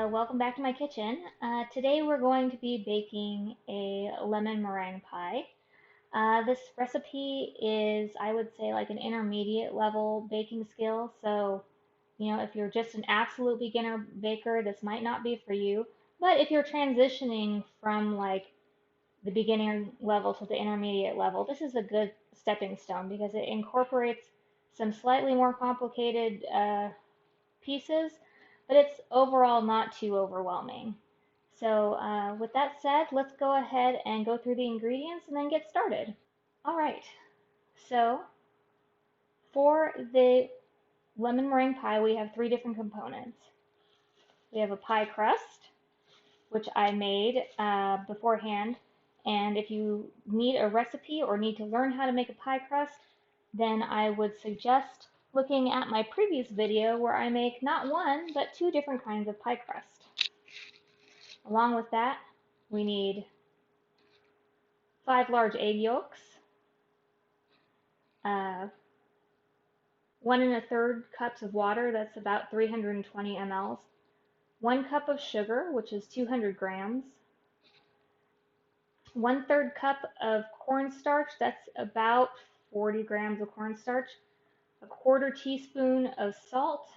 Welcome back to my kitchen. Today we're going to be baking a lemon meringue pie. This recipe is, I would say, like an intermediate level baking skill. So, if you're just an absolute beginner baker, this might not be for you. But if you're transitioning from like the beginner level to the intermediate level, this is a good stepping stone because it incorporates some slightly more complicated pieces, but it's overall not too overwhelming. So with that said, let's go ahead and go through the ingredients and then get started. All right, so for the lemon meringue pie, we have three different components. We have a pie crust, which I made beforehand, and if you need a recipe or need to learn how to make a pie crust, then I would suggest looking at my previous video where I make not one, but two different kinds of pie crust. Along with that, we need 5 large egg yolks, 1 1/3 cups of water, that's about 320 mLs, 1 cup of sugar, which is 200 grams, 1/3 cup of cornstarch, that's about 40 grams of cornstarch, a 1/4 teaspoon of salt,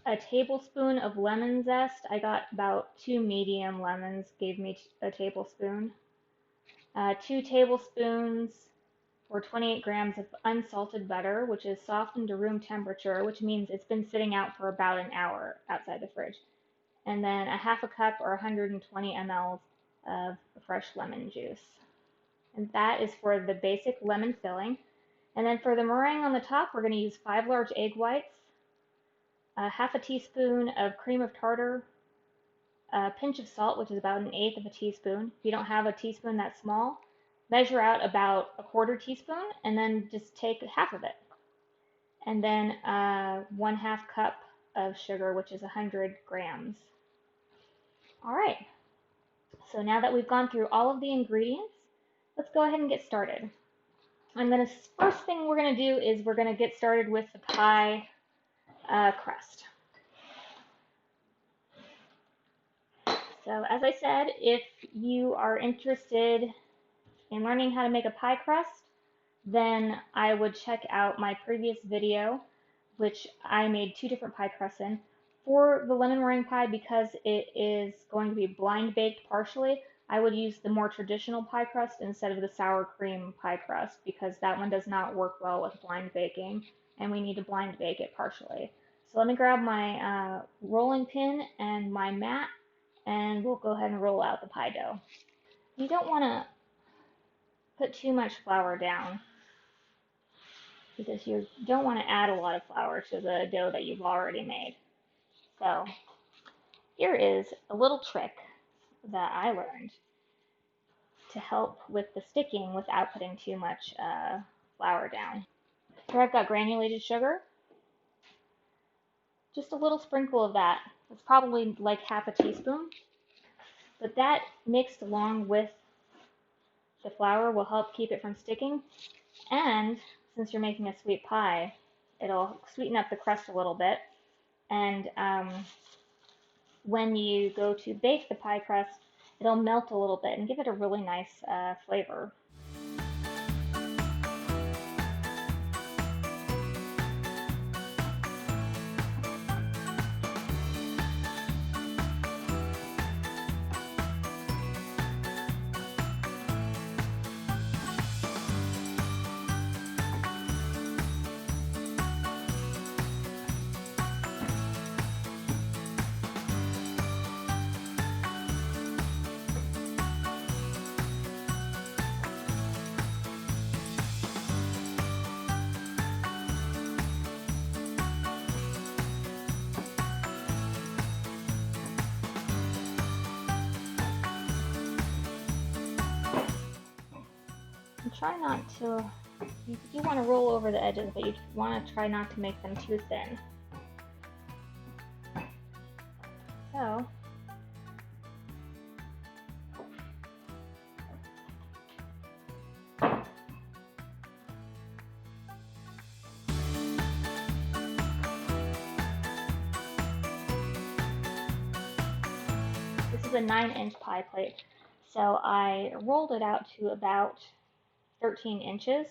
a tablespoon of lemon zest. I got about 2 medium lemons, gave me a tablespoon. 2 tablespoons or 28 grams of unsalted butter, which is softened to room temperature, which means it's been sitting out for about an hour outside the fridge. And then a 1/2 cup or 120 mLs of fresh lemon juice. And that is for the basic lemon filling. And then for the meringue on the top, we're going to use 5 large egg whites, 1/2 teaspoon of cream of tartar, a pinch of salt, which is about 1/8 of a teaspoon. If you don't have a teaspoon that small, measure out about a 1/4 teaspoon and then just take half of it. And then 1/2 cup of sugar, which is 100 grams. All right, so now that we've gone through all of the ingredients, let's go ahead and get started. First thing we're gonna do is we're gonna get started with the pie crust. So as I said, if you are interested in learning how to make a pie crust, then I would check out my previous video, which I made 2 different pie crusts in. For the lemon meringue pie, because it is going to be blind baked partially, I would use the more traditional pie crust instead of the sour cream pie crust because that one does not work well with blind baking and we need to blind bake it partially. So let me grab my rolling pin and my mat and we'll go ahead and roll out the pie dough. You don't want to put too much flour down because you don't want to add a lot of flour to the dough that you've already made. So here is a little trick that I learned to help with the sticking without putting too much flour down. Here I've got granulated sugar, just a little sprinkle of that. It's probably like 1/2 teaspoon, but that mixed along with the flour will help keep it from sticking, and since you're making a sweet pie, it'll sweeten up the crust a little bit, and when you go to bake the pie crust, it'll melt a little bit and give it a really nice flavor. Try not to, you do want to roll over the edges, but you want to try not to make them too thin. So, a 9-inch pie plate, so I rolled it out to about 13 inches,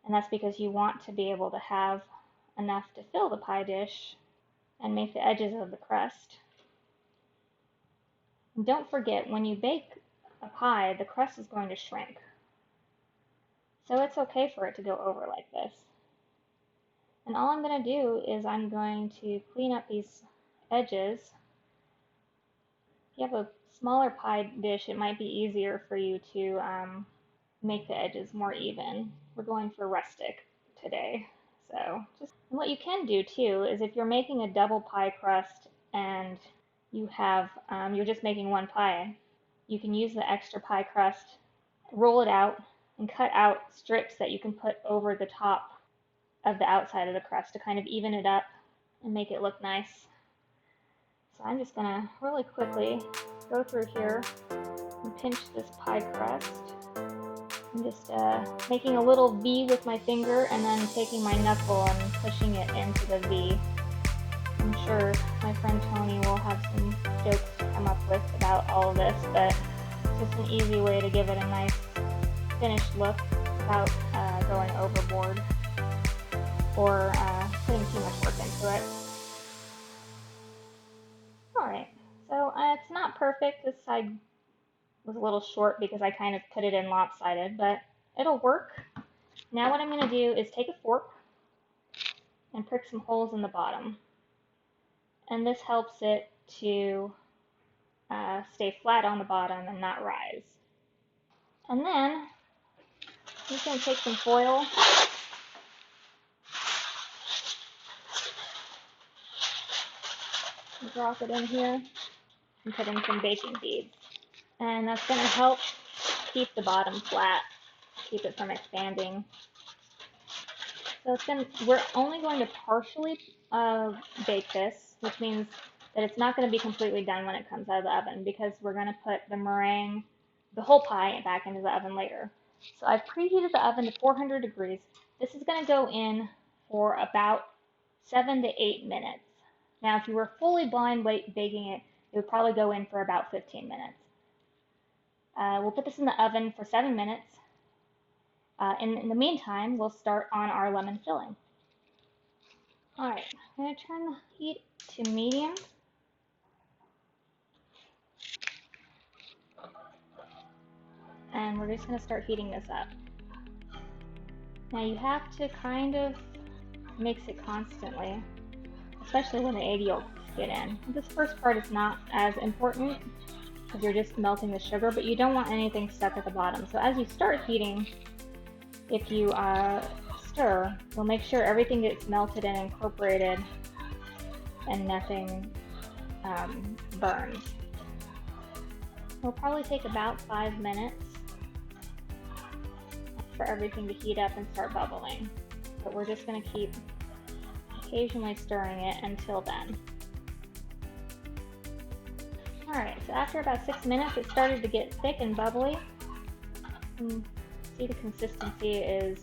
and that's because you want to be able to have enough to fill the pie dish and make the edges of the crust. And don't forget, when you bake a pie, the crust is going to shrink. So it's okay for it to go over like this. And all I'm going to do is I'm going to clean up these edges. If you have a smaller pie dish, it might be easier for you to make the edges more even. We're going for rustic today. So just, and what you can do too is if you're making a double pie crust and you have, you're just making one pie, you can use the extra pie crust, roll it out, and cut out strips that you can put over the top of the outside of the crust to kind of even it up and make it look nice. So I'm just gonna really quickly go through here and pinch this pie crust. I'm just making a little V with my finger and then taking my knuckle and pushing it into the V. I'm sure my friend Tony will have some jokes to come up with about all of this, but it's just an easy way to give it a nice finished look without going overboard or putting too much work into it. Alright, so it's not perfect. This side was a little short because I kind of put it in lopsided, but it'll work. Now what I'm going to do is take a fork and prick some holes in the bottom. And this helps it to stay flat on the bottom and not rise. And then I'm just going to take some foil and drop it in here and put in some baking beads. And that's going to help keep the bottom flat, keep it from expanding. So we're only going to partially bake this, which means that it's not going to be completely done when it comes out of the oven because we're going to put the meringue, the whole pie, back into the oven later. So I've preheated the oven to 400 degrees. This is going to go in for about 7 to 8 minutes. Now, if you were fully blind baking it, it would probably go in for about 15 minutes. We'll put this in the oven for 7 minutes. In the meantime, we'll start on our lemon filling. Alright, I'm going to turn the heat to medium. And we're just going to start heating this up. Now you have to kind of mix it constantly, especially when the egg yolks get in. This first part is not as important because you're just melting the sugar, but you don't want anything stuck at the bottom. So as you start heating, if you stir, you'll make sure everything gets melted and incorporated and nothing burns. It'll probably take about 5 minutes for everything to heat up and start bubbling. But we're just going to keep occasionally stirring it until then. Alright, so after about 6 minutes it started to get thick and bubbly. And see, the consistency is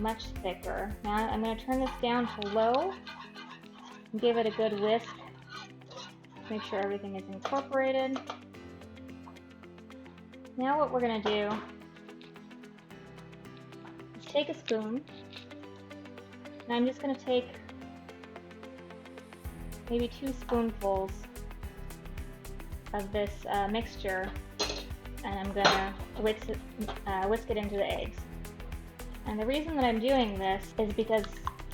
much thicker. Now I'm going to turn this down to low and give it a good whisk. Make sure everything is incorporated. Now what we're going to do is take a spoon, and I'm just going to take maybe 2 spoonfuls of this mixture, and I'm going to whisk it into the eggs. And the reason that I'm doing this is because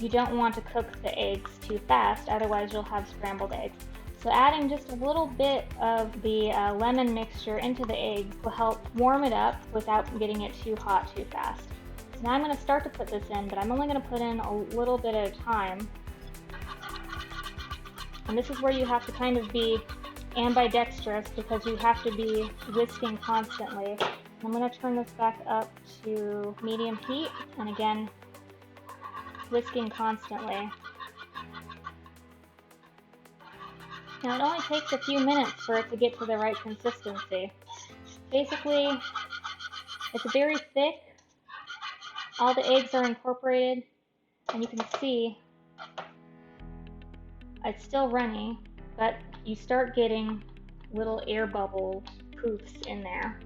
you don't want to cook the eggs too fast, otherwise you'll have scrambled eggs. So adding just a little bit of the lemon mixture into the eggs will help warm it up without getting it too hot too fast. So now I'm going to start to put this in, but I'm only going to put in a little bit at a time. And this is where you have to kind of be ambidextrous because you have to be whisking constantly. I'm going to turn this back up to medium heat, and again, whisking constantly. Now it only takes a few minutes for it to get to the right consistency. Basically, it's very thick, all the eggs are incorporated, and you can see it's still runny, but you start getting little air bubble poofs in there.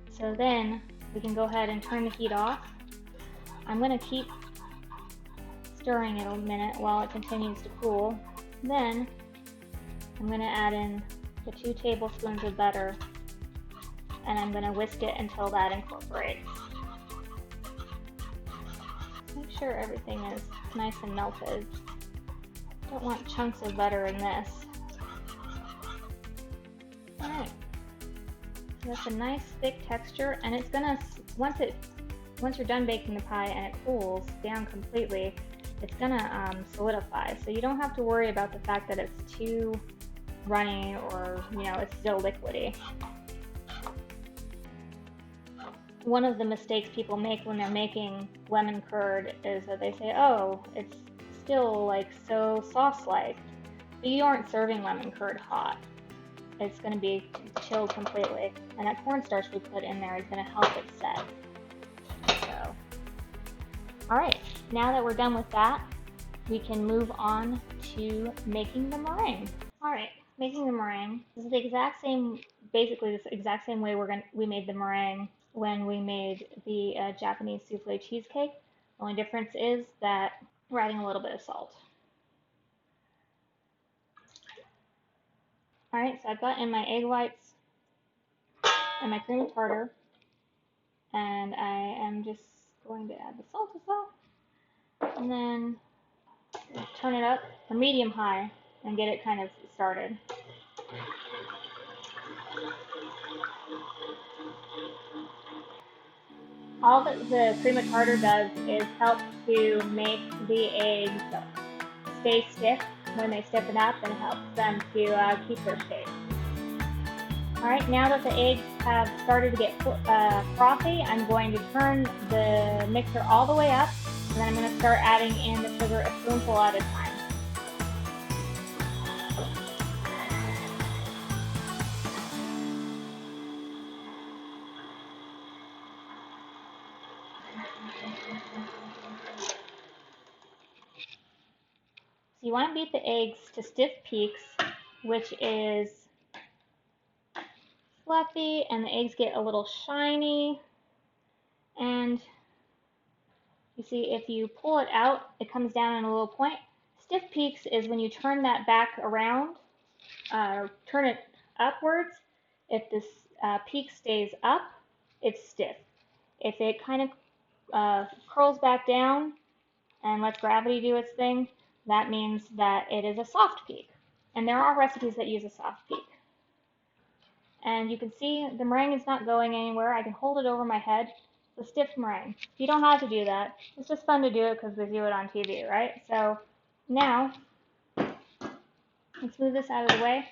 So then we can go ahead and turn the heat off. I'm going to keep stirring it a minute while it continues to cool. Then I'm going to add in the 2 tablespoons of butter, and I'm going to whisk it until that incorporates. Make sure everything is nice and melted. Don't want chunks of butter in this. Alright, so that's a nice thick texture, and it's gonna, once you're done baking the pie and it cools down completely, it's gonna solidify. So you don't have to worry about the fact that it's too runny or, you know, it's still liquidy. One of the mistakes people make when they're making lemon curd is that they say, oh, it's still like so sauce-like. But you aren't serving lemon curd hot. It's going to be chilled completely, and that cornstarch we put in there is going to help it set. So, alright, now that we're done with that, we can move on to making the meringue. Alright, making the meringue. This is the exact same, basically the exact same way we made the meringue when we made the Japanese souffle cheesecake. The only difference is that we're adding a little bit of salt. Alright, so I've got in my egg whites and my cream of tartar, and I am just going to add the salt as well, and then turn it up to medium high and get it kind of started. All that the cream of tartar does is help to make the eggs stay stiff when they stiffen up, and helps them to keep their shape. Alright, now that the eggs have started to get frothy, I'm going to turn the mixer all the way up, and then I'm going to start adding in the sugar a spoonful at a time. So you want to beat the eggs to stiff peaks, which is fluffy, and the eggs get a little shiny. And you see, if you pull it out, it comes down in a little point. Stiff peaks is when you turn that back around, turn it upwards. If this peak stays up, it's stiff. If it kind of curls back down and lets gravity do its thing, that means that it is a soft peak. And there are recipes that use a soft peak. And you can see the meringue is not going anywhere. I can hold it over my head. It's a stiff meringue. You don't have to do that. It's just fun to do it because we do it on TV, right? So now, let's move this out of the way,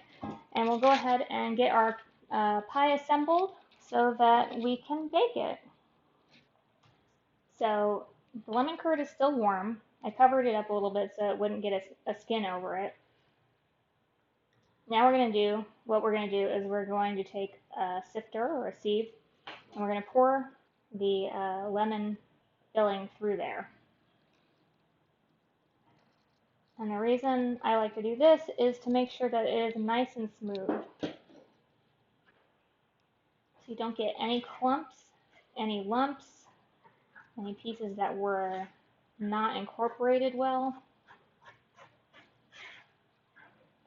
and we'll go ahead and get our pie assembled so that we can bake it. So the lemon curd is still warm. I covered it up a little bit so it wouldn't get a skin over it. Now what we're going to do is we're going to take a sifter or a sieve, and we're going to pour the lemon filling through there. And the reason I like to do this is to make sure that it is nice and smooth. So you don't get any clumps, any lumps, any pieces that were not incorporated well.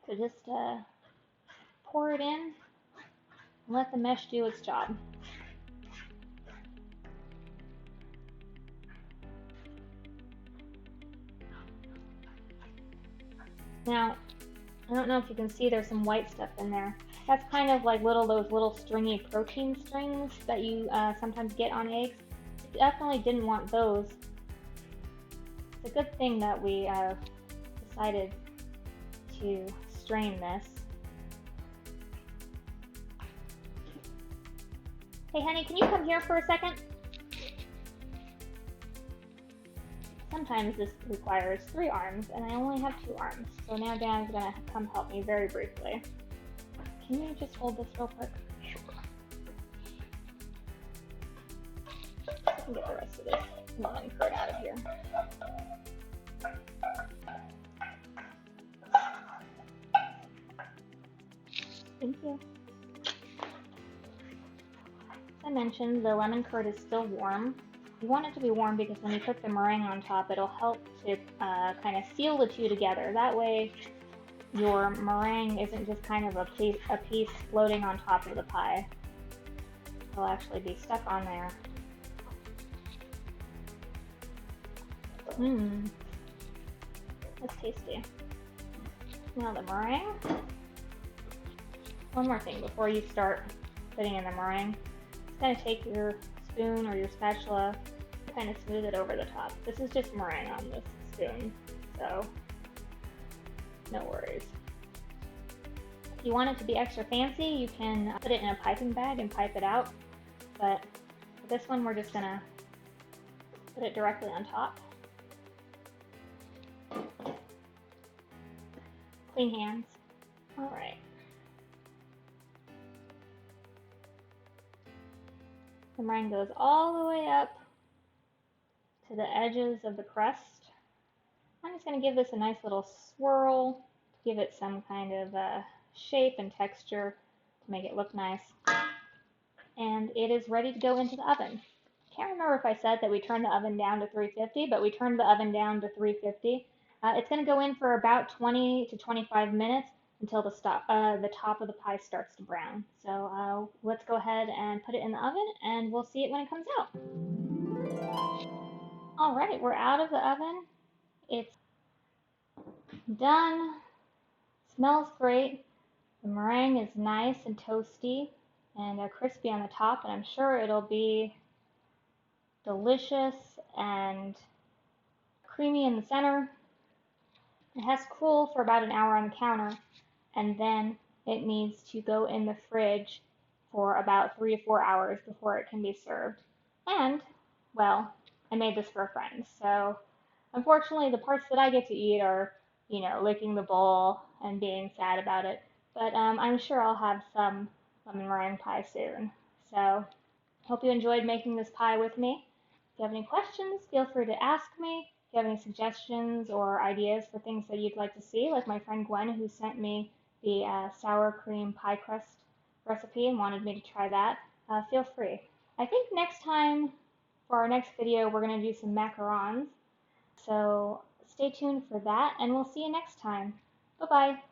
So just pour it in and let the mesh do its job. Now, I don't know if you can see there's some white stuff in there. That's kind of like those little stringy protein strings that you sometimes get on eggs. Definitely didn't want those. It's a good thing that we decided to strain this. Hey honey, can you come here for a second? Sometimes this requires 3 arms, and I only have 2 arms. So now Dan's going to come help me very briefly. Can you just hold this real quick? Sure. I can get the rest of this lemon curd out of here. Thank you. As I mentioned, the lemon curd is still warm. You want it to be warm because when you put the meringue on top, it'll help to kind of seal the two together. That way, your meringue isn't just kind of a piece floating on top of the pie. It'll actually be stuck on there. Mmm, that's tasty. Now the meringue. One more thing before you start putting in the meringue. Just kind of take your spoon or your spatula, kind of smooth it over the top. This is just meringue on this spoon, so no worries. If you want it to be extra fancy, you can put it in a piping bag and pipe it out, but for this one we're just gonna put it directly on top. Clean hands. All right. The meringue goes all the way up to the edges of the crust. I'm just going to give this a nice little swirl to give it some kind of shape and texture to make it look nice. And it is ready to go into the oven. Can't remember if I said that we turned the oven down to 350, but we turned the oven down to 350. It's going to go in for about 20 to 25 minutes until the top of the pie starts to brown. So let's go ahead and put it in the oven and we'll see it when it comes out. All right, we're out of the oven. It's done. Smells great. The meringue is nice and toasty and crispy on the top, and I'm sure it'll be delicious and creamy in the center. It has to cool for about an hour on the counter, and then it needs to go in the fridge for about 3 to 4 hours before it can be served. And, well, I made this for a friend, so unfortunately the parts that I get to eat are, licking the bowl and being sad about it. But I'm sure I'll have some lemon meringue pie soon. So, hope you enjoyed making this pie with me. If you have any questions, feel free to ask me. If you have any suggestions or ideas for things that you'd like to see, like my friend Gwen, who sent me the sour cream pie crust recipe and wanted me to try that, feel free. I think next time, for our next video, we're going to do some macarons. So stay tuned for that, and we'll see you next time. Bye-bye.